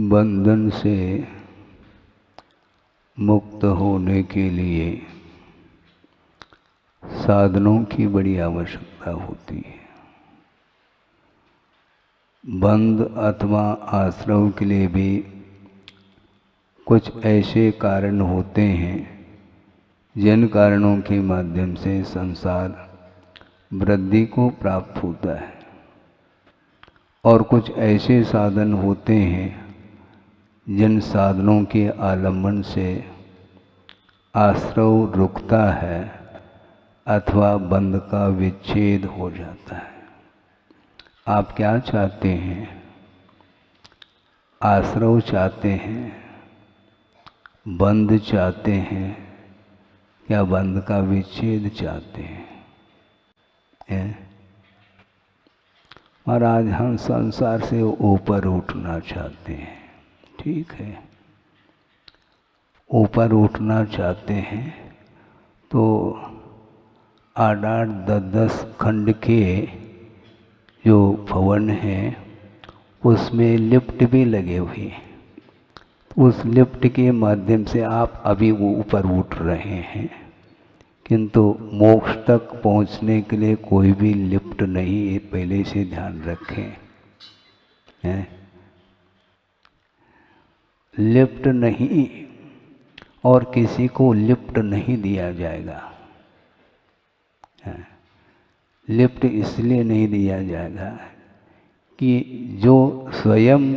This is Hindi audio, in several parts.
बंधन से मुक्त होने के लिए साधनों की बड़ी आवश्यकता होती है। बंध अथवा आश्रव के लिए भी कुछ ऐसे कारण होते हैं जिन कारणों के माध्यम से संसार वृद्धि को प्राप्त होता है, और कुछ ऐसे साधन होते हैं जिन साधनों के आलंबन से आश्रव रुकता है अथवा बंध का विच्छेद हो जाता है। आप क्या चाहते हैं? आश्रव चाहते हैं, बंध चाहते हैं, या बंध का विच्छेद चाहते हैं? महाराज, हम संसार से ऊपर उठना चाहते हैं। ठीक है, ऊपर उठना चाहते हैं तो 8-8, 10-10 खंड के जो भवन हैं उसमें लिफ्ट भी लगे हुए हैं। उस लिफ्ट के माध्यम से आप अभी वो ऊपर उठ रहे हैं, किंतु मोक्ष तक पहुंचने के लिए कोई भी लिफ्ट नहीं, ये पहले से ध्यान रखें। लिफ्ट नहीं, और किसी को लिफ्ट नहीं दिया जाएगा। लिफ्ट इसलिए नहीं दिया जाएगा कि जो स्वयं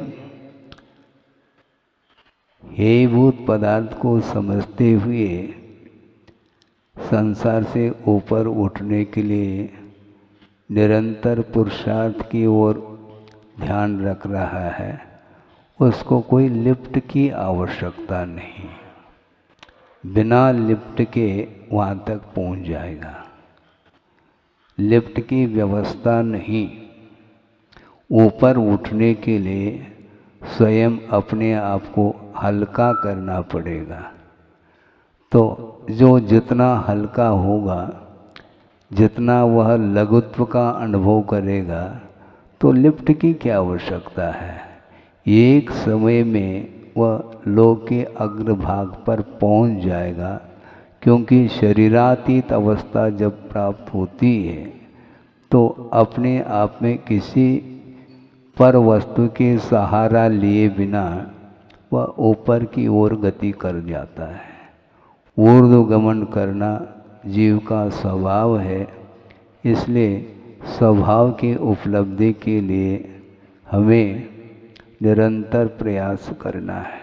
हेयभूत पदार्थ को समझते हुए संसार से ऊपर उठने के लिए निरंतर पुरुषार्थ की ओर ध्यान रख रहा है, उसको कोई लिफ्ट की आवश्यकता नहीं। बिना लिफ्ट के वहाँ तक पहुँच जाएगा। लिफ्ट की व्यवस्था नहीं। ऊपर उठने के लिए स्वयं अपने आप को हल्का करना पड़ेगा। तो जो जितना हल्का होगा, जितना वह लघुत्व का अनुभव करेगा, तो लिफ्ट की क्या आवश्यकता है। एक समय में वह लोक के अग्रभाग पर पहुंच जाएगा, क्योंकि शरीरातीत अवस्था जब प्राप्त होती है तो अपने आप में किसी पर वस्तु के सहारा लिए बिना वह ऊपर की ओर गति कर जाता है। ऊर्ध्वगमन करना जीव का स्वभाव है, इसलिए स्वभाव की उपलब्धि के लिए हमें निरंतर प्रयास करना है।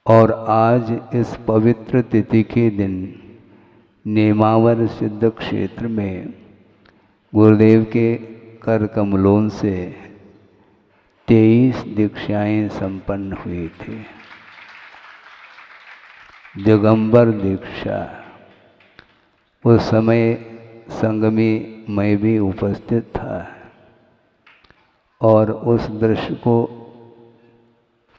और आज इस पवित्र तिथि के दिन नेमावर सिद्ध क्षेत्र में गुरुदेव के कर कमलों से 23 दीक्षाएं संपन्न हुई थी। दिगंबर दीक्षा, उस समय संग में मैं भी उपस्थित था और उस दृश्य को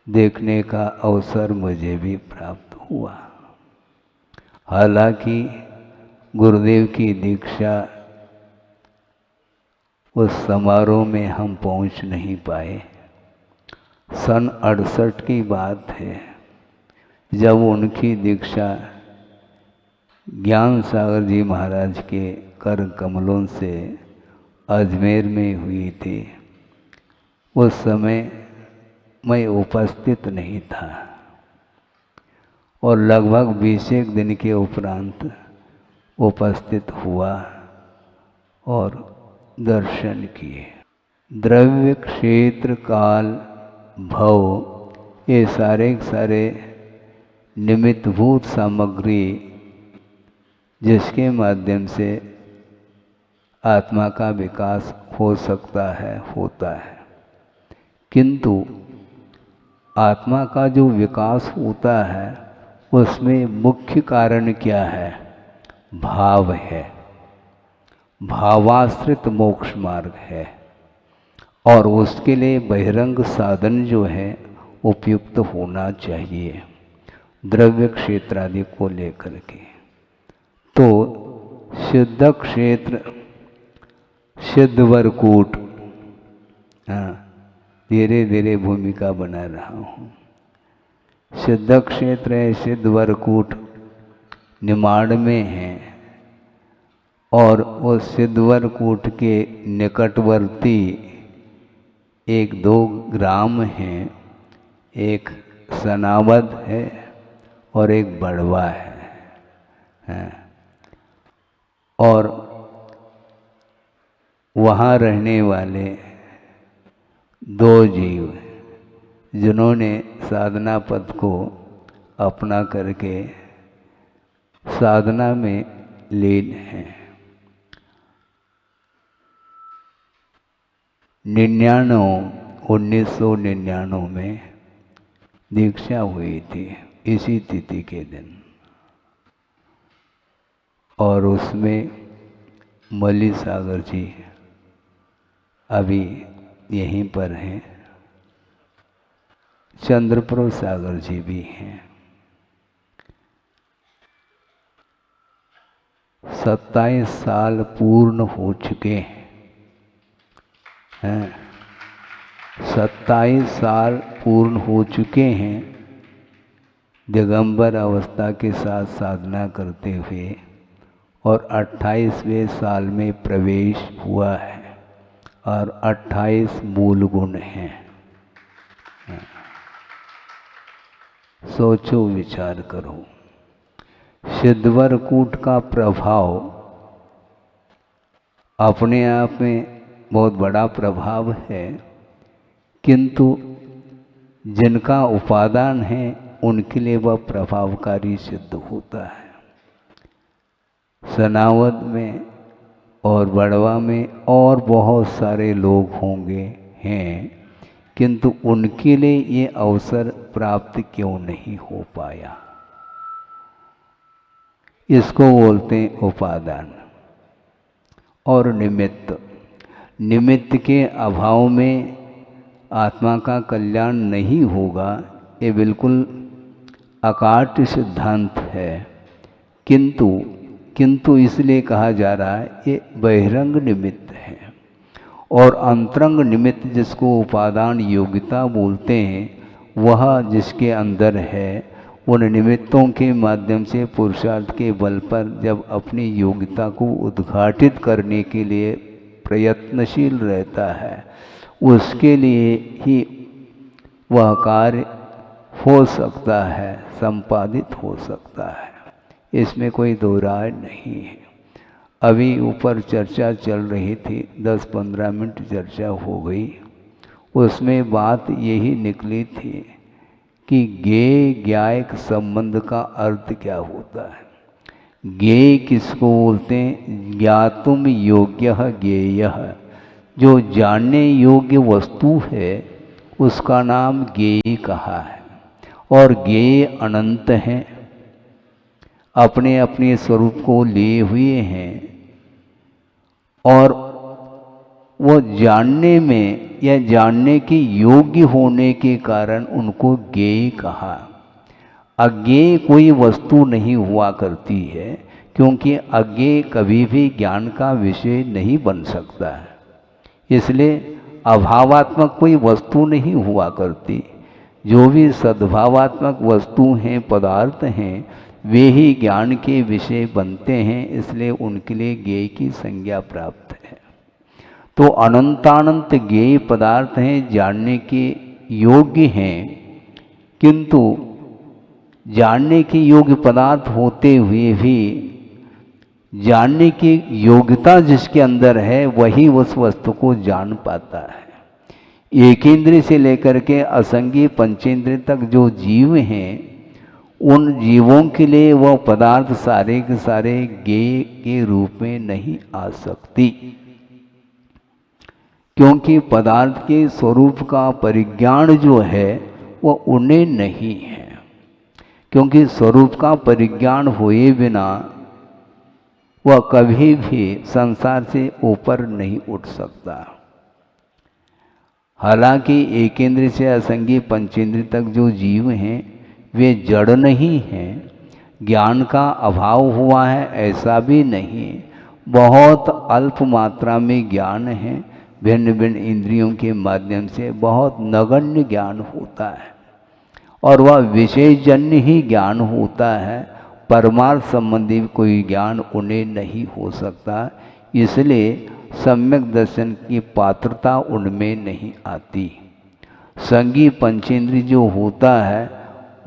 देखने का अवसर मुझे भी प्राप्त हुआ। हालांकि गुरुदेव की दीक्षा उस समारोह में हम पहुंच नहीं पाए। सन 68 की बात है, जब उनकी दीक्षा ज्ञान सागर जी महाराज के कर कमलों से अजमेर में हुई थी। उस समय मैं उपस्थित नहीं था और लगभग 20 दिन के उपरांत उपस्थित हुआ और दर्शन किए। द्रव्य, क्षेत्र, काल, भव, ये सारे निमित्तभूत सामग्री जिसके माध्यम से आत्मा का विकास हो सकता है, होता है, किंतु आत्मा का जो विकास होता है उसमें मुख्य कारण क्या है? भाव है। भावाश्रित मोक्ष मार्ग है, और उसके लिए बहिरंग साधन जो है उपयुक्त होना चाहिए, द्रव्य क्षेत्र आदि को लेकर के। तो सिद्ध क्षेत्र, सिद्ध वरकूट, धीरे धीरे भूमिका बना रहा हूँ। सिद्ध क्षेत्र है, सिद्ध वरकूट निमाड़ में है और उस सिद्धवरकूट के निकटवर्ती एक दो ग्राम हैं, एक सनावद है और एक बड़वा है। और वहाँ रहने वाले दो जीव जिन्होंने साधना पथ को अपना करके साधना में लीन हैं। 1999 में दीक्षा हुई थी इसी तिथि के दिन, और उसमें मल्ली सागर जी अभी यहीं पर हैं, चंद्रप्रभ सागर जी भी हैं। 27 साल पूर्ण हो चुके हैं। 27 साल पूर्ण हो चुके हैं दिगंबर अवस्था के साथ साधना करते हुए, और 28वें साल में प्रवेश हुआ है और 28 मूल गुण हैं। सोचो, विचार करो। सिद्धवरकूट का प्रभाव अपने आप में बहुत बड़ा प्रभाव है, किंतु जिनका उपादान है उनके लिए वह प्रभावकारी सिद्ध होता है। सनावद में और बड़वा में और बहुत सारे लोग होंगे हैं, किंतु उनके लिए ये अवसर प्राप्त क्यों नहीं हो पाया? इसको बोलते हैं उपादान और निमित्त। निमित्त के अभाव में आत्मा का कल्याण नहीं होगा, ये बिल्कुल अकाट्य सिद्धांत है। किंतु इसलिए कहा जा रहा है ये बहिरंग निमित्त है, और अंतरंग निमित्त जिसको उपादान योग्यता बोलते हैं, वह जिसके अंदर है, उन निमित्तों के माध्यम से पुरुषार्थ के बल पर जब अपनी योग्यता को उद्घाटित करने के लिए प्रयत्नशील रहता है, उसके लिए ही वह कार्य हो सकता है, संपादित हो सकता है। इसमें कोई दो राय नहीं है। अभी ऊपर चर्चा चल रही थी, 10-15 मिनट चर्चा हो गई। उसमें बात यही निकली थी कि ज्ञेय ज्ञायक संबंध का अर्थ क्या होता है। ज्ञेय किसको बोलते हैं? ज्ञातुम योग्यः ज्ञेयः। जो जानने योग्य वस्तु है उसका नाम ज्ञेय कहा है, और ज्ञेय अनंत हैं, अपने अपने स्वरूप को लिए हुए हैं, और वो जानने में या जानने के योग्य होने के कारण उनको ज्ञेय कहा। अज्ञेय कोई वस्तु नहीं हुआ करती है, क्योंकि अज्ञेय कभी भी ज्ञान का विषय नहीं बन सकता है। इसलिए अभावात्मक कोई वस्तु नहीं हुआ करती। जो भी सद्भावात्मक वस्तु हैं, पदार्थ हैं, वे ही ज्ञान के विषय बनते हैं, इसलिए उनके लिए ज्ञेय की संज्ञा प्राप्त है। तो अनंतानंत ज्ञेय पदार्थ हैं, जानने के योग्य हैं, किंतु जानने के योग्य पदार्थ होते हुए भी जानने की योग्यता जिसके अंदर है वही उस वस्तु को जान पाता है। एकेंद्रिय से लेकर के असंगीय पंचेंद्रिय तक जो जीव हैं, उन जीवों के लिए वह पदार्थ सारे के सारे ज्ञेय के रूप में नहीं आ सकती, क्योंकि पदार्थ के स्वरूप का परिज्ञान जो है वह उन्हें नहीं है। क्योंकि स्वरूप का परिज्ञान हुए बिना वह कभी भी संसार से ऊपर नहीं उठ सकता। हालांकि एकेंद्रिय से असंगीय पंचेंद्रिय तक जो जीव हैं वे जड़ नहीं हैं, ज्ञान का अभाव हुआ है ऐसा भी नहीं, बहुत अल्प मात्रा में ज्ञान है, भिन्न भिन्न इंद्रियों के माध्यम से बहुत नगण्य ज्ञान होता है, और वह विषयजन्य ही ज्ञान होता है, परमार्थ संबंधी कोई ज्ञान उन्हें नहीं हो सकता। इसलिए सम्यक दर्शन की पात्रता उनमें नहीं आती। संगी पंचेंद्रिय जो होता है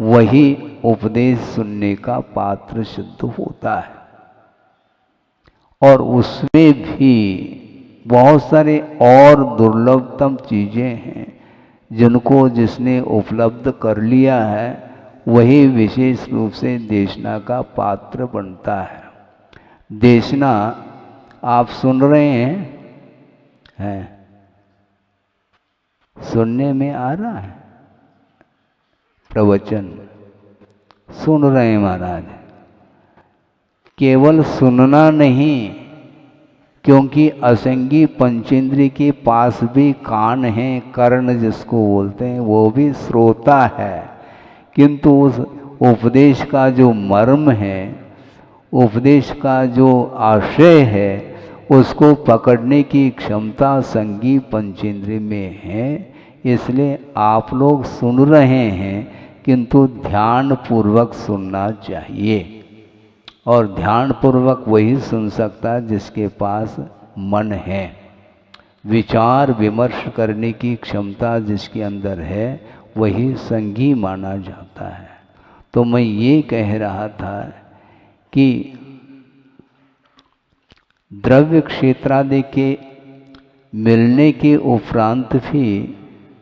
वही उपदेश सुनने का पात्र सिद्ध होता है, और उसमें भी बहुत सारे और दुर्लभतम चीज़ें हैं जिनको जिसने उपलब्ध कर लिया है वही विशेष रूप से देशना का पात्र बनता है। देशना आप सुन रहे हैं? सुनने में आ रहा है? प्रवचन सुन रहे हैं महाराज? केवल सुनना नहीं, क्योंकि असंगी पंचेंद्रिय के पास भी कान हैं, कर्ण जिसको बोलते हैं, वो भी श्रोता है, किंतु उस उपदेश का जो मर्म है, उपदेश का जो आशय है, उसको पकड़ने की क्षमता संगी पंचेंद्रिय में है। इसलिए आप लोग सुन रहे हैं, किंतु ध्यान पूर्वक सुनना चाहिए, और ध्यान पूर्वक वही सुन सकता है जिसके पास मन है। विचार विमर्श करने की क्षमता जिसके अंदर है वही संगी माना जाता है। तो मैं ये कह रहा था कि द्रव्य क्षेत्रादि के मिलने के उपरांत भी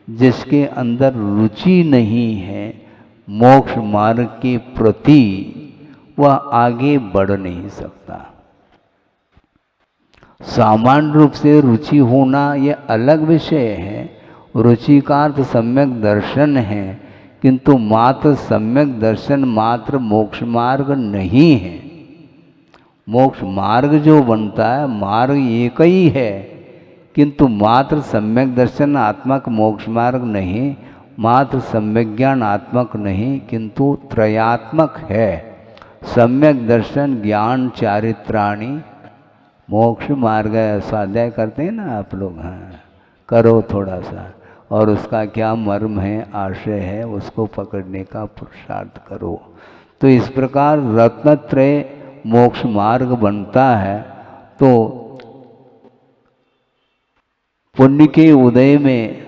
जिसके अंदर रुचि नहीं है मोक्ष मार्ग के प्रति, वह आगे बढ़ नहीं सकता। सामान्य रूप से रुचि होना यह अलग विषय है। रुचि का अर्थ सम्यक दर्शन है, किंतु मात्र सम्यक दर्शन मात्र मोक्ष मार्ग नहीं है। मोक्ष मार्ग जो बनता है मार्ग एक ही है, किंतु मात्र सम्यक दर्शनात्मक मोक्ष मार्ग नहीं, मात्र सम्यक ज्ञानात्मक नहीं, किंतु त्रयात्मक है। सम्यक दर्शन ज्ञान चारित्राणि मोक्ष मार्ग। स्वाध्याय करते हैं ना आप लोग? हाँ, करो थोड़ा सा, और उसका क्या मर्म है, आशय है, उसको पकड़ने का पुरुषार्थ करो। तो इस प्रकार रत्नत्रय मोक्ष मार्ग बनता है। तो पुण्य के उदय में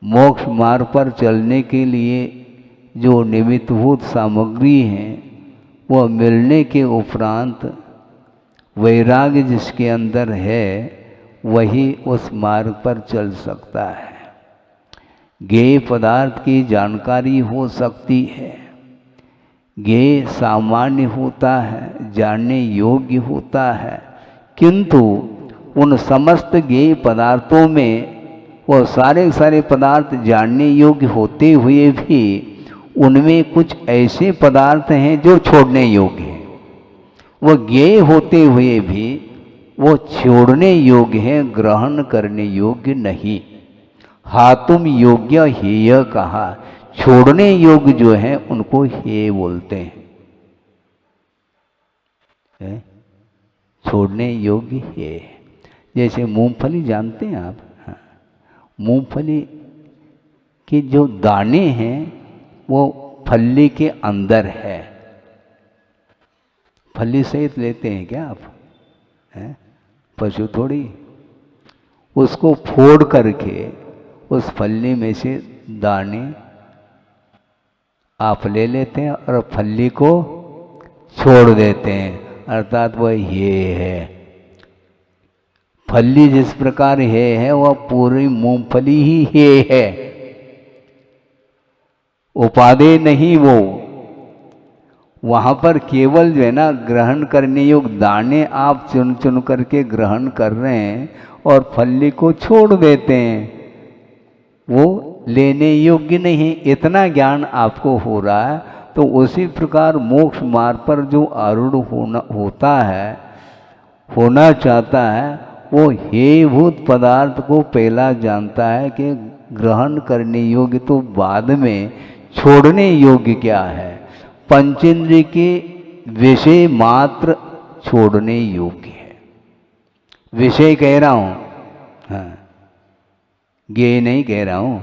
मोक्ष मार्ग पर चलने के लिए जो निमित्तभूत सामग्री हैं वह मिलने के उपरांत वैराग्य जिसके अंदर है वही उस मार्ग पर चल सकता है। ज्ञेय पदार्थ की जानकारी हो सकती है, ज्ञेय सामान्य होता है, जानने योग्य होता है, किंतु उन समस्त ज्ञेय पदार्थों में वो सारे पदार्थ जानने योग्य होते हुए भी उनमें कुछ ऐसे पदार्थ हैं जो छोड़ने योग्य हैं। वो ज्ञेय होते हुए भी वो छोड़ने योग्य हैं, ग्रहण करने योग्य नहीं। हातुम योग्य हेय कहा, छोड़ने योग्य जो हैं उनको हेय बोलते हैं। छोड़ने योग्य हेय, जैसे मूंगफली जानते हैं आप? हाँ, मूंगफली के जो दाने हैं वो फली के अंदर है। फली सहित लेते हैं क्या आप? हैं? पशु थोड़ी। उसको फोड़ करके उस फली में से दाने आप ले लेते हैं और फली को छोड़ देते हैं, अर्थात वह ये है। फली जिस प्रकार है वह पूरी मूंगफली ही है, उपादेय नहीं। वो वहाँ पर केवल जो है ना ग्रहण करने योग्य दाने आप चुन चुन करके ग्रहण कर रहे हैं और फली को छोड़ देते हैं, वो लेने योग्य नहीं। इतना ज्ञान आपको हो रहा है। तो उसी प्रकार मोक्ष मार्ग पर जो आरूढ़ होना चाहता है वो हेयभूत पदार्थ को पहला जानता है कि ग्रहण करने योग्य तो बाद में, छोड़ने योग्य क्या है। पंचेंद्रिय के विषय मात्र छोड़ने योग्य है। विषय कह रहा हूँ, हाँ, ये नहीं कह रहा हूँ।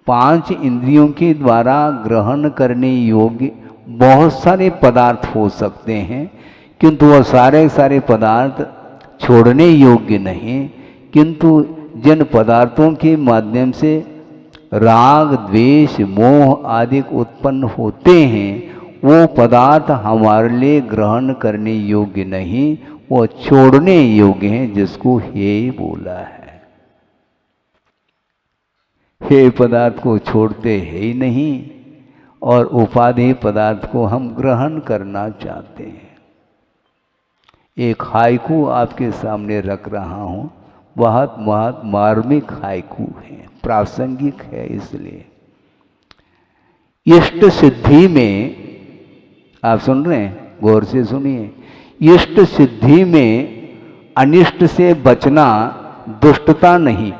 5 इंद्रियों के द्वारा ग्रहण करने योग्य बहुत सारे पदार्थ हो सकते हैं, किंतु वह सारे पदार्थ छोड़ने योग्य नहीं। किंतु जिन पदार्थों के माध्यम से राग, द्वेष, मोह आदि उत्पन्न होते हैं, वो पदार्थ हमारे लिए ग्रहण करने योग्य नहीं, वो छोड़ने योग्य हैं, जिसको हे बोला है। हे पदार्थ को छोड़ते है ही नहीं, और उपाधि पदार्थ को हम ग्रहण करना चाहते हैं। एक हाइकू आपके सामने रख रहा हूँ, बहुत बहुत मार्मिक हाइकू है, प्रासंगिक है। इसलिए इष्ट सिद्धि में, आप सुन रहे हैं, गौर से सुनिए, इष्ट सिद्धि में अनिष्ट से बचना दुष्टता नहीं।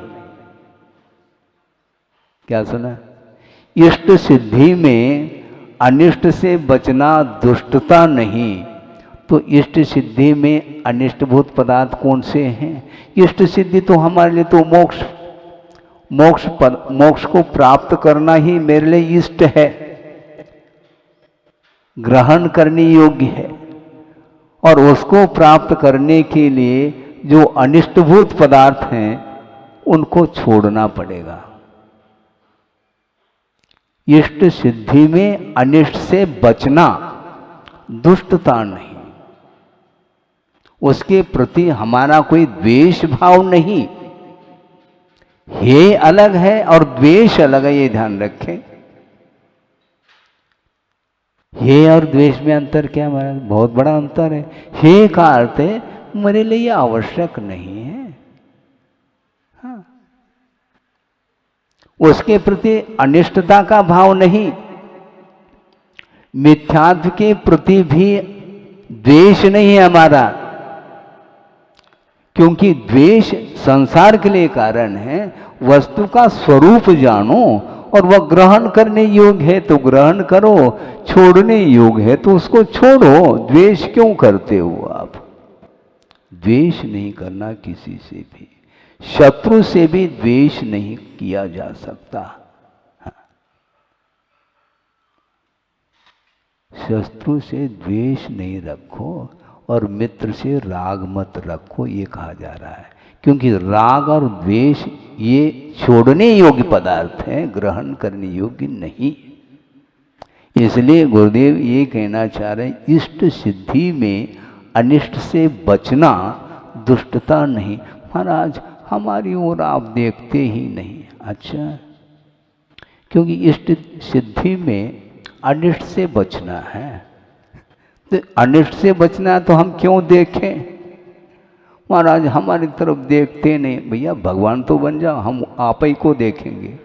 क्या सुना? इष्ट सिद्धि में अनिष्ट से बचना दुष्टता नहीं। तो इष्ट सिद्धि में अनिष्टभूत पदार्थ कौन से हैं? इष्ट सिद्धि तो हमारे लिए तो मोक्ष को प्राप्त करना ही मेरे लिए इष्ट है, ग्रहण करने योग्य है। और उसको प्राप्त करने के लिए जो अनिष्टभूत पदार्थ हैं उनको छोड़ना पड़ेगा। इष्ट सिद्धि में अनिष्ट से बचना दुष्टता नहीं, उसके प्रति हमारा कोई द्वेष भाव नहीं। हे अलग है और द्वेष अलग है, ये ध्यान रखें। हे और द्वेष में अंतर क्या महाराज? बहुत बड़ा अंतर है। हे का अर्थ है मेरे लिए ये आवश्यक नहीं है, हाँ। उसके प्रति अनिष्टता का भाव नहीं। मिथ्यात्व के प्रति भी द्वेष नहीं है हमारा, क्योंकि द्वेष संसार के लिए कारण है। वस्तु का स्वरूप जानो, और वह ग्रहण करने योग्य है तो ग्रहण करो, छोड़ने योग्य है तो उसको छोड़ो। द्वेष क्यों करते हो आप? द्वेष नहीं करना किसी से भी, शत्रु से भी द्वेष नहीं किया जा सकता। शत्रु से द्वेष नहीं रखो और मित्र से राग मत रखो, ये कहा जा रहा है। क्योंकि राग और द्वेष ये छोड़ने योग्य पदार्थ हैं, ग्रहण करने योग्य नहीं। इसलिए गुरुदेव ये कहना चाह रहे हैं, इष्ट सिद्धि में अनिष्ट से बचना दुष्टता नहीं। महाराज हमारी ओर आप देखते ही नहीं। अच्छा, क्योंकि इष्ट सिद्धि में अनिष्ट से बचना है, तो अनिष्ट से बचना तो हम क्यों देखें? महाराज हमारी तरफ देखते नहीं। भैया भगवान तो बन जाओ, हम आप ही को देखेंगे।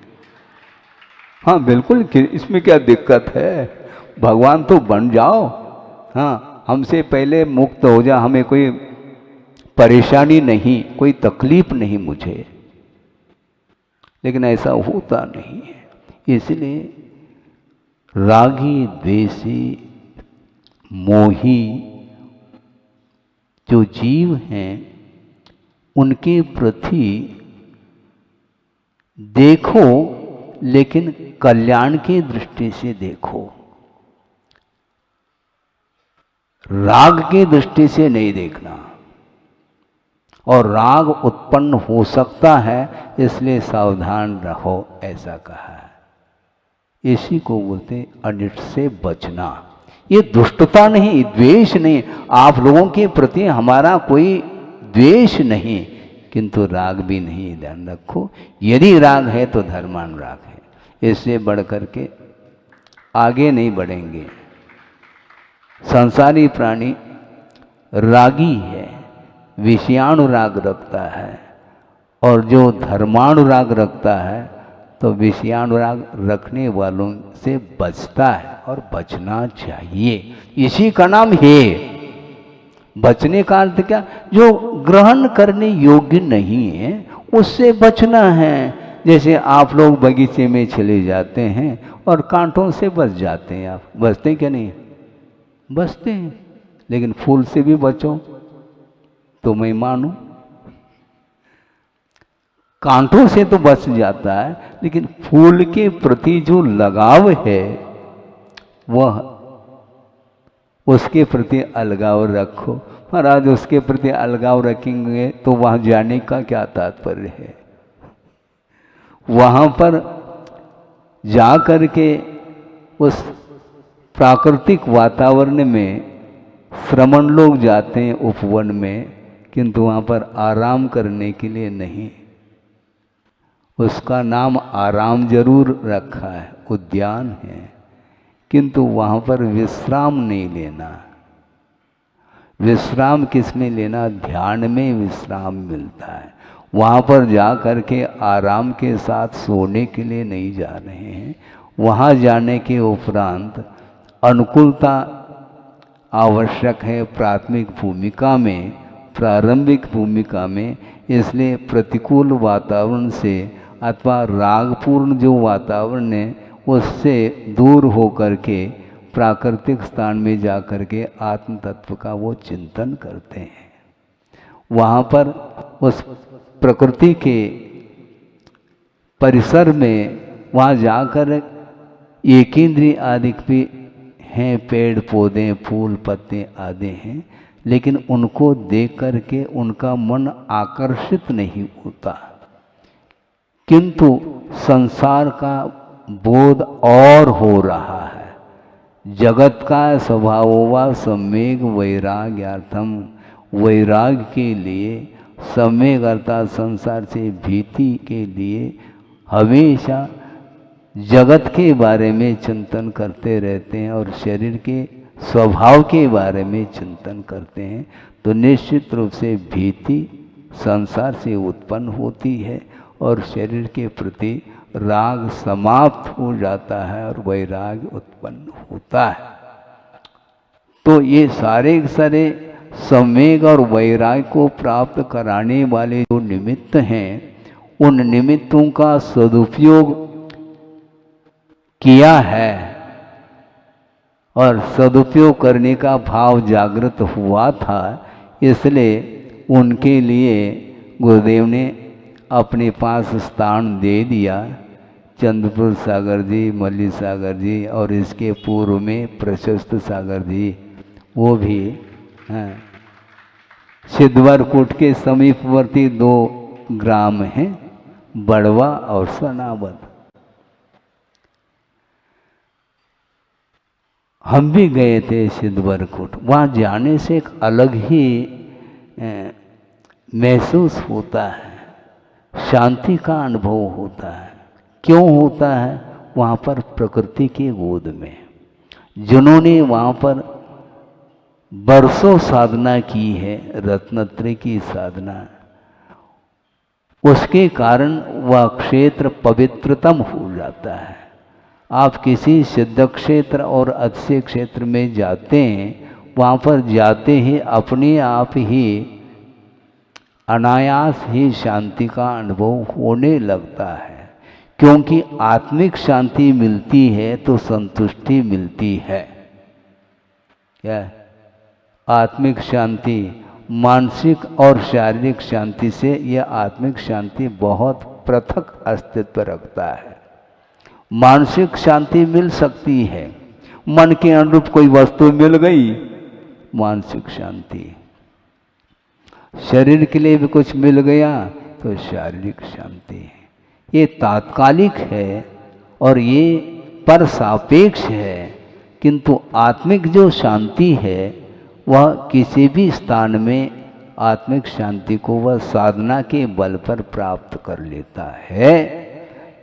हाँ बिल्कुल, इसमें क्या दिक्कत है? भगवान तो बन जाओ, हाँ, हमसे पहले मुक्त हो जा, हमें कोई परेशानी नहीं, कोई तकलीफ नहीं मुझे। लेकिन ऐसा होता नहीं है। इसलिए रागी, द्वेषी, मोही जो जीव हैं उनके प्रति देखो, लेकिन कल्याण की दृष्टि से देखो, राग की दृष्टि से नहीं देखना। और राग उत्पन्न हो सकता है, इसलिए सावधान रहो, ऐसा कहा है। इसी को बोलते अनिष्ट से बचना। ये दुष्टता नहीं, द्वेष नहीं। आप लोगों के प्रति हमारा कोई द्वेष नहीं, किंतु राग भी नहीं, ध्यान रखो। यदि राग है तो धर्मान राग है, इससे बढ़ करके आगे नहीं बढ़ेंगे। संसारी प्राणी रागी है, विषयानुराग रखता है, और जो धर्मानुराग रखता है तो विषयानुराग रखने वालों से बचता है, और बचना चाहिए। इसी का नाम है बचने का अर्थ क्या? जो ग्रहण करने योग्य नहीं है उससे बचना है। जैसे आप लोग बगीचे में चले जाते हैं और कांटों से बच जाते हैं। आप बचते क्या नहीं? बचते हैं। लेकिन फूल से भी बचो तो मैं मानूं, कांटों से तो बच जाता है, लेकिन फूल के प्रति जो लगाव है वह, उसके प्रति अलगाव रखो। महाराज उसके प्रति अलगाव रखेंगे तो वहाँ जाने का क्या तात्पर्य है? वहाँ पर जा कर के उस प्राकृतिक वातावरण में श्रमण लोग जाते हैं उपवन में, किंतु वहाँ पर आराम करने के लिए नहीं। उसका नाम आराम जरूर रखा है, उद्यान है, किंतु वहाँ पर विश्राम नहीं लेना। विश्राम किस में लेना? ध्यान में विश्राम मिलता है। वहाँ पर जा कर के आराम के साथ सोने के लिए नहीं जा रहे हैं। वहाँ जाने के उपरांत अनुकूलता आवश्यक है प्राथमिक भूमिका में, प्रारंभिक भूमिका में। इसलिए प्रतिकूल वातावरण से अथवा रागपूर्ण जो वातावरण है उससे दूर होकर के प्राकृतिक स्थान में जाकर के आत्म तत्व का वो चिंतन करते हैं। वहाँ पर उस प्रकृति के परिसर में वहाँ जाकर एक इंद्रिय आदि भी हैं, पेड़ पौधे फूल पत्ते आदि हैं, लेकिन उनको देख करके उनका मन आकर्षित नहीं होता, किंतु संसार का बोध और हो रहा है। जगत का स्वभाव व सम्यक वैराग्यार्थम, वैराग के लिए, सम्यक अर्थात संसार से भीति के लिए हमेशा जगत के बारे में चिंतन करते रहते हैं और शरीर के स्वभाव के बारे में चिंतन करते हैं, तो निश्चित रूप से भीति संसार से उत्पन्न होती है और शरीर के प्रति राग समाप्त हो जाता है और वैराग उत्पन्न होता है। तो ये सारे सारे सम्यक और वैराग को प्राप्त कराने वाले जो निमित्त हैं, उन निमित्तों का सदुपयोग किया है और सदुपयोग करने का भाव जागृत हुआ था। इसलिए उनके लिए गुरुदेव ने अपने पास स्थान दे दिया। चंद्रपुर सागर जी, मल्ली सागर जी और इसके पूर्व में प्रशस्त सागर जी, वो भी हैं। सिद्धवरकुट के समीपवर्ती 2 ग्राम हैं, बड़वा और सनावद। हम भी गए थे सिद्धवरकुट। वहाँ जाने से एक अलग ही महसूस होता है, शांति का अनुभव होता है। क्यों होता है? वहाँ पर प्रकृति की गोद में जिन्होंने वहाँ पर बरसों साधना की है, रत्नत्रय की साधना, उसके कारण वह क्षेत्र पवित्रतम हो जाता है। आप किसी सिद्ध क्षेत्र और अतिशय क्षेत्र में जाते हैं, वहाँ पर जाते ही अपने आप ही अनायास ही शांति का अनुभव होने लगता है, क्योंकि आत्मिक शांति मिलती है तो संतुष्टि मिलती है। क्या? आत्मिक शांति मानसिक और शारीरिक शांति से यह आत्मिक शांति बहुत पृथक अस्तित्व रखता है। मानसिक शांति मिल सकती है, मन के अनुरूप कोई वस्तु मिल गई, मानसिक शांति। शरीर के लिए भी कुछ मिल गया तो शारीरिक शांति है। ये तात्कालिक है और ये पर सापेक्ष है, किंतु आत्मिक जो शांति है वह किसी भी स्थान में आत्मिक शांति को वह साधना के बल पर प्राप्त कर लेता है।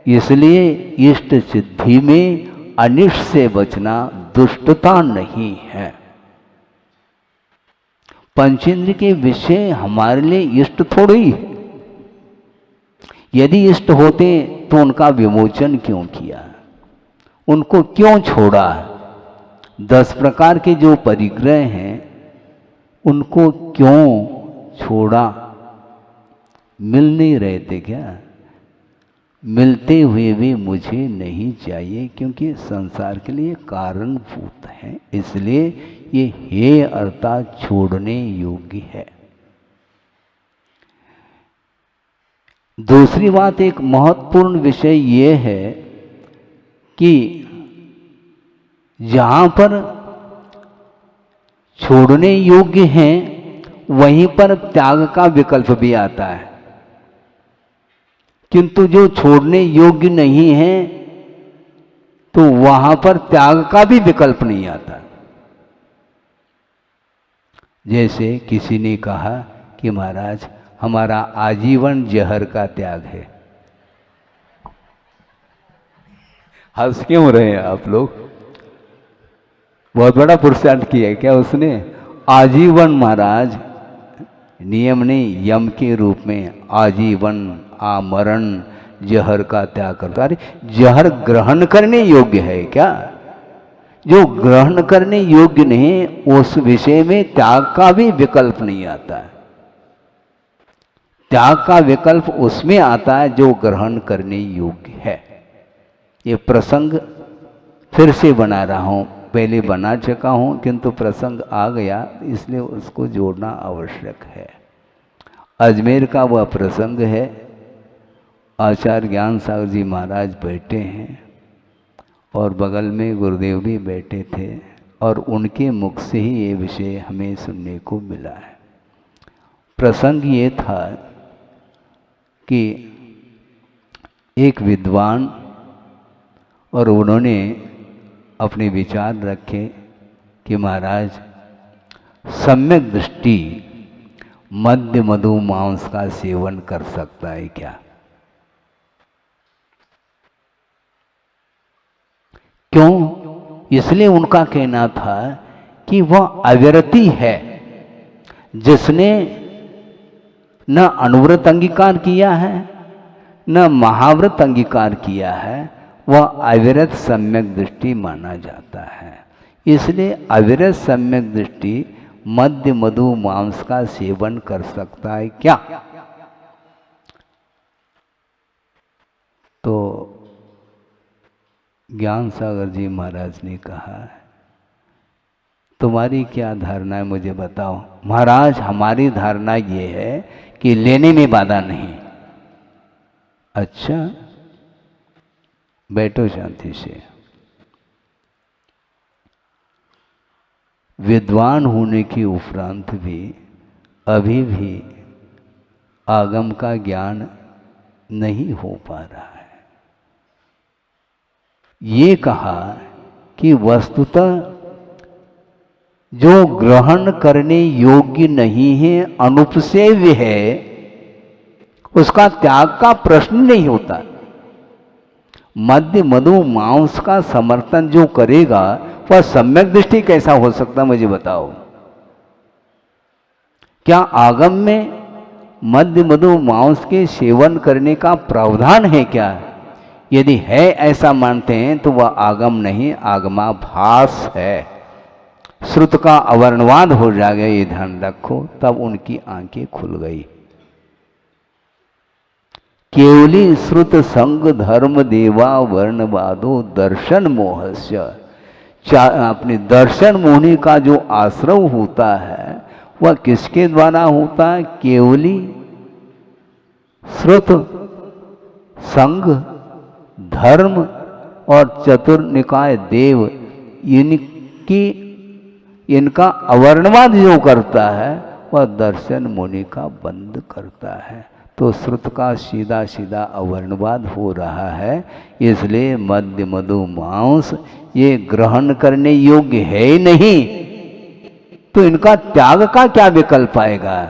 इसलिए इष्ट सिद्धि में अनिष्ट से बचना दुष्टता नहीं है। पंचेंद्र के विषय हमारे लिए इष्ट थोड़ी है। यदि इष्ट होते तो उनका विमोचन क्यों किया, उनको क्यों छोड़ा? 10 प्रकार के जो परिग्रह हैं उनको क्यों छोड़ा? मिल नहीं रहे थे क्या? मिलते हुए भी मुझे नहीं चाहिए, क्योंकि संसार के लिए कारणभूत है। इसलिए ये हे अर्थात छोड़ने योग्य है। दूसरी बात, एक महत्वपूर्ण विषय ये है कि जहाँ पर छोड़ने योग्य हैं वहीं पर त्याग का विकल्प भी आता है, किंतु जो छोड़ने योग्य नहीं है तो वहां पर त्याग का भी विकल्प नहीं आता। जैसे किसी ने कहा कि महाराज हमारा आजीवन जहर का त्याग है। हंस क्यों रहे हैं आप लोग? बहुत बड़ा पुरुषार्थ किया है क्या उसने? आजीवन महाराज, नियम नहीं, यम के रूप में आजीवन आमरण जहर का त्याग करता। अरे जहर ग्रहण करने योग्य है क्या? जो ग्रहण करने योग्य नहीं उस विषय में त्याग का भी विकल्प नहीं आता है। त्याग का विकल्प उसमें आता है जो ग्रहण करने योग्य है। ये प्रसंग फिर से बना रहा हूं, पहले बना चुका हूं किंतु प्रसंग आ गया इसलिए उसको जोड़ना आवश्यक है। अजमेर का वह प्रसंग है, आचार्य ज्ञान सागर जी महाराज बैठे हैं और बगल में गुरुदेव भी बैठे थे और उनके मुख से ही ये विषय हमें सुनने को मिला है। प्रसंग ये था कि एक विद्वान और उन्होंने अपने विचार रखे कि महाराज सम्यक दृष्टि मद्य मधु मांस का सेवन कर सकता है क्या? क्यों? इसलिए उनका कहना था कि वह अविरति है। जिसने न अनुव्रत अंगीकार किया है न महाव्रत अंगीकार किया है वह अविरत सम्यक दृष्टि माना जाता है। इसलिए अविरत सम्यक दृष्टि मद्य मधु मांस का सेवन कर सकता है क्या? तो ज्ञान सागर जी महाराज ने कहा तुम्हारी क्या धारणा है मुझे बताओ। महाराज हमारी धारणा ये है कि लेने में बाधा नहीं। अच्छा बैठो शांति से। विद्वान होने के उपरांत भी अभी भी आगम का ज्ञान नहीं हो पा रहा है। ये कहा कि वस्तुतः जो ग्रहण करने योग्य नहीं है अनुपसेव्य है उसका त्याग का प्रश्न नहीं होता। मद्य मधु मांस का समर्थन जो करेगा वह सम्यक दृष्टि कैसा हो सकता मुझे बताओ। क्या आगम में मद्य मधु मांस के सेवन करने का प्रावधान है क्या? यदि है ऐसा मानते हैं तो वह आगम नहीं आगमाभास है। श्रुत का अवर्णवाद हो जाएगा, ये ध्यान रखो। तब उनकी आंखें खुल गई। केवली श्रुत संग धर्म देवा वर्णवादो दर्शन मोहस्य। अपने दर्शन मोहनी का जो आश्रव होता है वह किसके द्वारा होता है? केवली श्रुत संग धर्म और चतुर्निकाय देव इनका अवर्णवाद जो करता है वह दर्शन मुनि का बंद करता है। तो श्रुत का सीधा सीधा अवर्णवाद हो रहा है। इसलिए मद्य मधु मांस ये ग्रहण करने योग्य है ही नहीं, तो इनका त्याग का क्या विकल्प आएगा?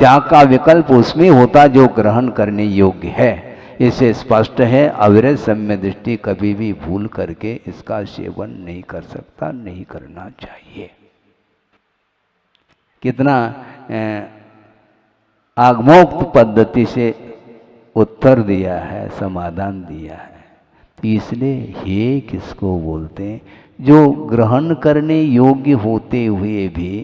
त्याग का विकल्प उसमें होता जो ग्रहण करने योग्य है। इसे स्पष्ट है अविरत सम्य दृष्टि कभी भी भूल करके इसका सेवन नहीं कर सकता, नहीं करना चाहिए। कितना आगमोक्त पद्धति से उत्तर दिया है, समाधान दिया है। इसलिए हे किसको बोलते हैं? जो ग्रहण करने योग्य होते हुए भी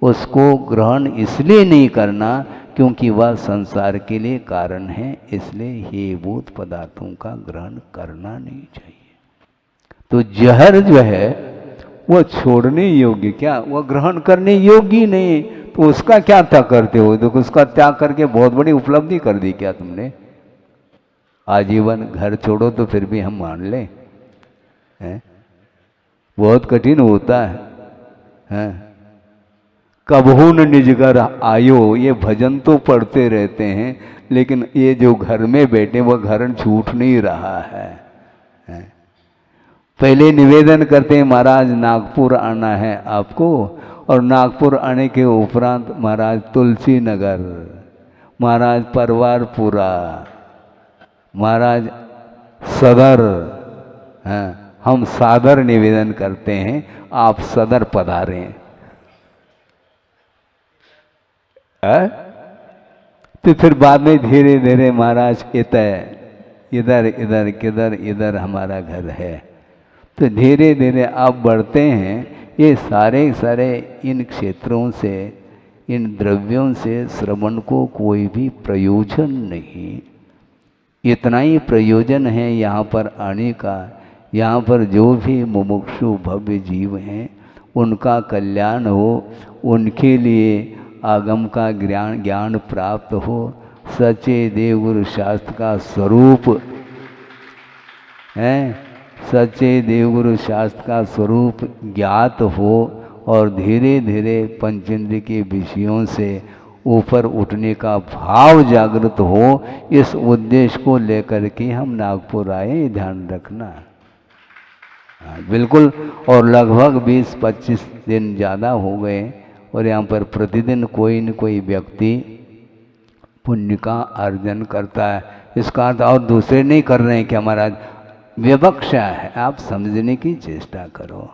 उसको ग्रहण इसलिए नहीं करना क्योंकि वह संसार के लिए कारण है, इसलिए हे भूत पदार्थों का ग्रहण करना नहीं चाहिए। तो जहर जो है वह छोड़ने योग्य, क्या वह ग्रहण करने योग्य नहीं, तो उसका क्या त्याग करते हो? तो उसका त्याग करके बहुत बड़ी उपलब्धि कर दी क्या तुमने? आजीवन घर छोड़ो तो फिर भी हम मान लें, हैं? बहुत कठिन होता है, हैं? कबहू न निज घर आयो, ये भजन तो पढ़ते रहते हैं, लेकिन ये जो घर में बैठे वह घर छूट नहीं रहा है, हैं? पहले निवेदन करते हैं महाराज नागपुर आना है आपको, और नागपुर आने के उपरांत महाराज तुलसी नगर, महाराज परवारपुरा, महाराज सदर, हैं? हम सादर निवेदन करते हैं, आप सदर पधारें। तो फिर बाद में धीरे धीरे महाराज इधर इधर किधर इधर हमारा घर है, तो धीरे धीरे आप बढ़ते हैं। ये सारे सारे इन क्षेत्रों से, इन द्रव्यों से श्रवण को कोई भी प्रयोजन नहीं, इतना ही प्रयोजन है यहाँ पर आने का। यहाँ पर जो भी मुमुक्षु भव्य जीव हैं उनका कल्याण हो, उनके लिए आगम का ज्ञान प्राप्त हो, सच्चे देवगुरु शास्त्र का स्वरूप है, सच्चे देवगुरु शास्त्र का स्वरूप ज्ञात हो, और धीरे धीरे पंचेंद्र के विषयों से ऊपर उठने का भाव जागृत हो, इस उद्देश्य को लेकर के हम नागपुर आए, ध्यान रखना। बिल्कुल। और लगभग 20-25 दिन ज़्यादा हो गए, और यहाँ पर प्रतिदिन कोई न कोई व्यक्ति पुण्य का अर्जन करता है। इसका अर्थ और दूसरे नहीं कर रहे हैं कि हमारा विवक्षा है, आप समझने की चेष्टा करो।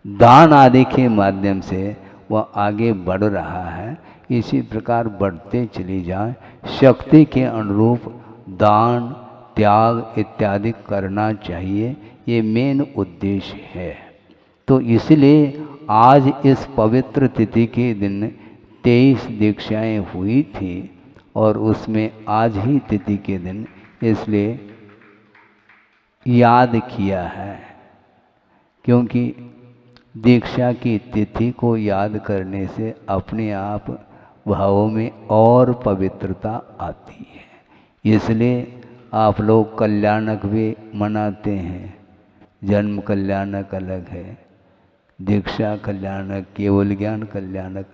दान आदि के माध्यम से वह आगे बढ़ रहा है, इसी प्रकार बढ़ते चली जाए, शक्ति के अनुरूप दान त्याग इत्यादि करना चाहिए, ये मेन उद्देश्य है। तो इसलिए आज इस पवित्र तिथि के दिन 23 दीक्षाएं हुई थी, और उसमें आज ही तिथि के दिन इसलिए याद किया है, क्योंकि दीक्षा की तिथि को याद करने से अपने आप भावों में और पवित्रता आती है। इसलिए आप लोग कल्याणक भी मनाते हैं, जन्म कल्याणक अलग है, दीक्षा कल्याणक, केवल ज्ञान कल्याणक।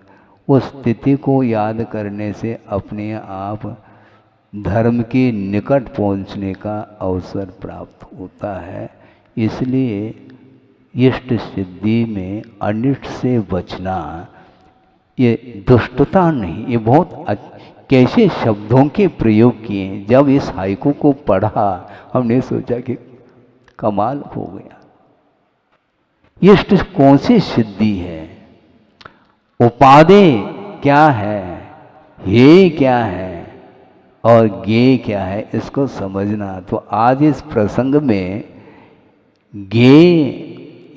उस तिथि को याद करने से अपने आप धर्म के निकट पहुंचने का अवसर प्राप्त होता है। इसलिए इष्ट सिद्धि में अनिष्ट से बचना ये दुष्टता नहीं, ये बहुत कैसे शब्दों के प्रयोग किए। जब इस हाइकू को पढ़ा हमने सोचा कि कमाल हो गया। इष्ट कौन सी सिद्धि है, उपादेय क्या है, हे क्या है और गे क्या है, इसको समझना। तो आज इस प्रसंग में गे,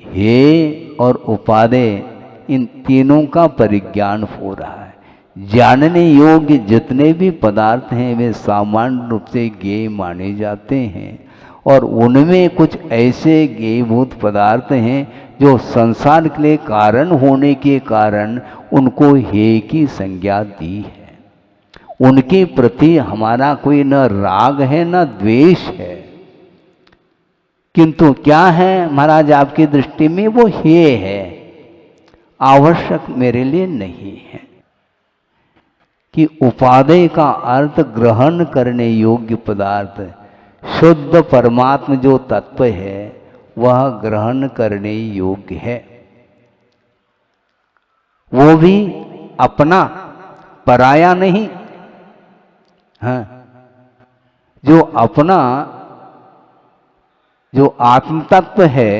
हे और उपादेय इन तीनों का परिज्ञान हो रहा है। जानने योग्य जितने भी पदार्थ हैं वे सामान्य रूप से गे माने जाते हैं, और उनमें कुछ ऐसे गेयभूत पदार्थ हैं जो संसार के लिए कारण होने के कारण उनको हे की संज्ञा दी है। उनके प्रति हमारा कोई न राग है न द्वेष है, किंतु क्या है महाराज आपकी दृष्टि में वो हे है, आवश्यक मेरे लिए नहीं है। कि उपादेय का अर्थ ग्रहण करने योग्य पदार्थ, शुद्ध परमात्म जो तत्व है वह ग्रहण करने योग्य है, वो भी अपना, पराया नहीं। हाँ, जो अपना, जो आत्म तत्व है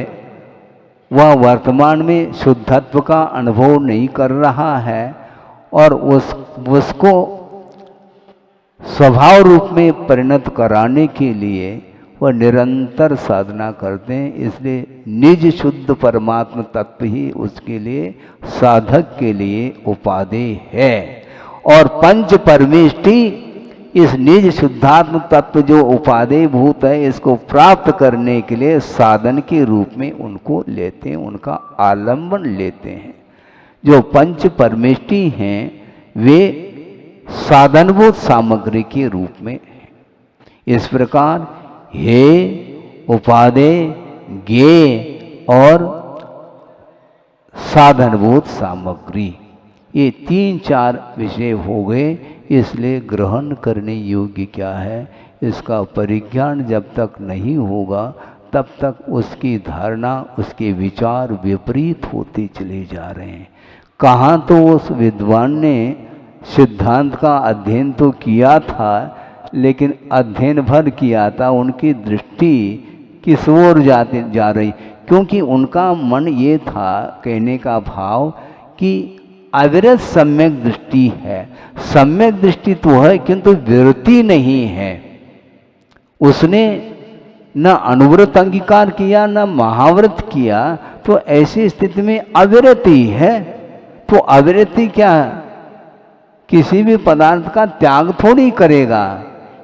वह वर्तमान में शुद्धत्व का अनुभव नहीं कर रहा है, और उसको स्वभाव रूप में परिणत कराने के लिए वह निरंतर साधना करते हैं। इसलिए निज शुद्ध परमात्म तत्व ही उसके लिए, साधक के लिए उपादेय है। और पंच परमेष्टि इस निज शुद्धात्म तत्व जो उपादेय भूत है, इसको प्राप्त करने के लिए साधन के रूप में उनको लेते हैं, उनका आलंबन लेते हैं। जो पंच परमेष्टि हैं वे साधनभूत सामग्री के रूप में है। इस प्रकार हे, उपादेय, ज्ञेय और साधनभूत सामग्री, ये 3-4 विषय हो गए। इसलिए ग्रहण करने योग्य क्या है, इसका परिज्ञान जब तक नहीं होगा तब तक उसकी धारणा, उसके विचार विपरीत होते चले जा रहे हैं। कहाँ तो उस विद्वान ने सिद्धांत का अध्ययन तो किया था, लेकिन अध्ययन भर किया था, उनकी दृष्टि किस ओर जा रही, क्योंकि उनका मन ये था, कहने का भाव कि अविरत सम्यक दृष्टि है। सम्यक दृष्टि तो है किंतु विरति नहीं है। उसने न अनुव्रत अंगीकार किया न महाव्रत किया, तो ऐसी स्थिति में अविरति है। तो अविरति क्या है, किसी भी पदार्थ का त्याग थोड़ी करेगा,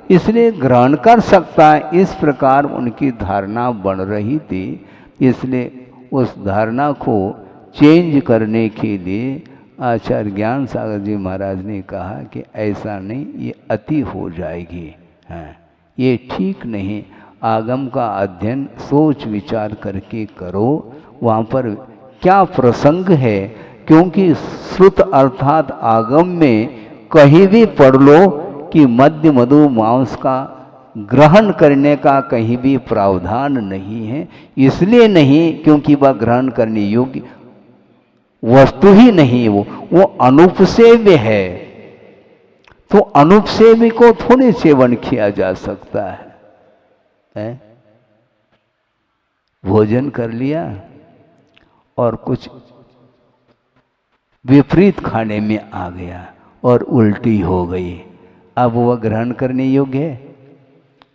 इसलिए ग्रहण कर सकता है। इस प्रकार उनकी धारणा बढ़ रही थी। इसलिए उस धारणा को चेंज करने के लिए आचार्य ज्ञान सागर जी महाराज ने कहा कि ऐसा नहीं, ये अति हो जाएगी, हाँ ये ठीक नहीं। आगम का अध्ययन सोच विचार करके करो, वहाँ पर क्या प्रसंग है, क्योंकि श्रुत अर्थात आगम में कहीं भी पढ़ लो कि मद्य मधु मांस का ग्रहण करने का कहीं भी प्रावधान नहीं है। इसलिए नहीं क्योंकि वह ग्रहण करने योग्य वस्तु ही नहीं, वो अनुपसेव्य है। तो अनुपसेव्य को थोड़े सेवन किया जा सकता है? भोजन कर लिया और कुछ विपरीत खाने में आ गया और उल्टी हो गई, अब वह ग्रहण करने योग्य है?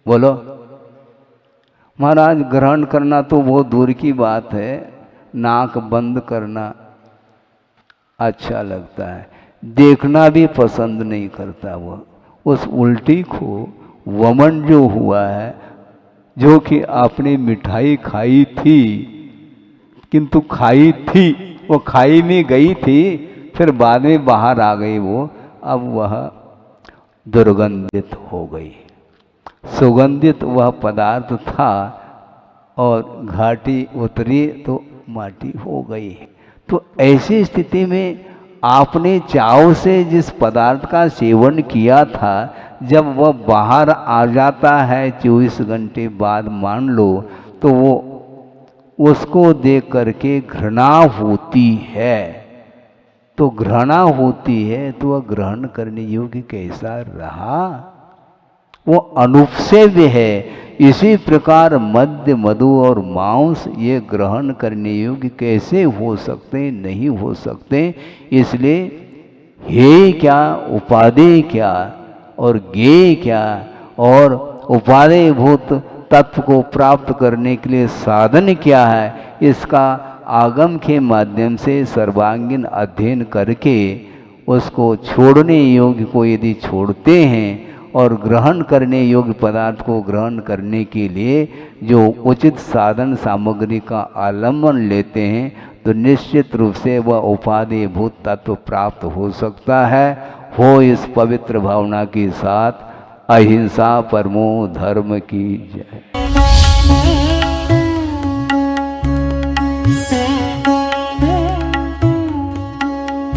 बोलो महाराज, ग्रहण करना तो बहुत दूर की बात है, नाक बंद करना अच्छा लगता है, देखना भी पसंद नहीं करता। वो उस उल्टी को वमन जो हुआ है, जो कि आपने मिठाई खाई थी, किंतु खाई थी, वो खाई में गई थी, फिर बाद में बाहर आ गई वो, अब वह दुर्गंधित हो गई। सुगंधित वह पदार्थ था और घाटी उतरी तो माटी हो गई। तो ऐसी स्थिति में आपने चाव से जिस पदार्थ का सेवन किया था, जब वह बाहर आ जाता है 24 घंटे बाद मान लो, तो वो उसको देख करके घृणा होती है। तो घृणा होती है तो वह ग्रहण करने योग्य कैसा रहा? वो अनुपसेव्य है। इसी प्रकार मद्य मधु और मांस ये ग्रहण करने योग्य कैसे हो सकते? नहीं हो सकते। इसलिए हे क्या, उपादेय क्या और ज्ञेय क्या, और उपादेय भूत तत्व को प्राप्त करने के लिए साधन क्या है, इसका आगम के माध्यम से सर्वांगीण अध्ययन करके उसको छोड़ने योग्य को यदि छोड़ते हैं और ग्रहण करने योग्य पदार्थ को ग्रहण करने के लिए जो उचित साधन सामग्री का आलम्बन लेते हैं, तो निश्चित रूप से वह उपादेय भूत तत्व प्राप्त हो सकता है। हो इस पवित्र भावना के साथ अहिंसा परमो धर्म की जय।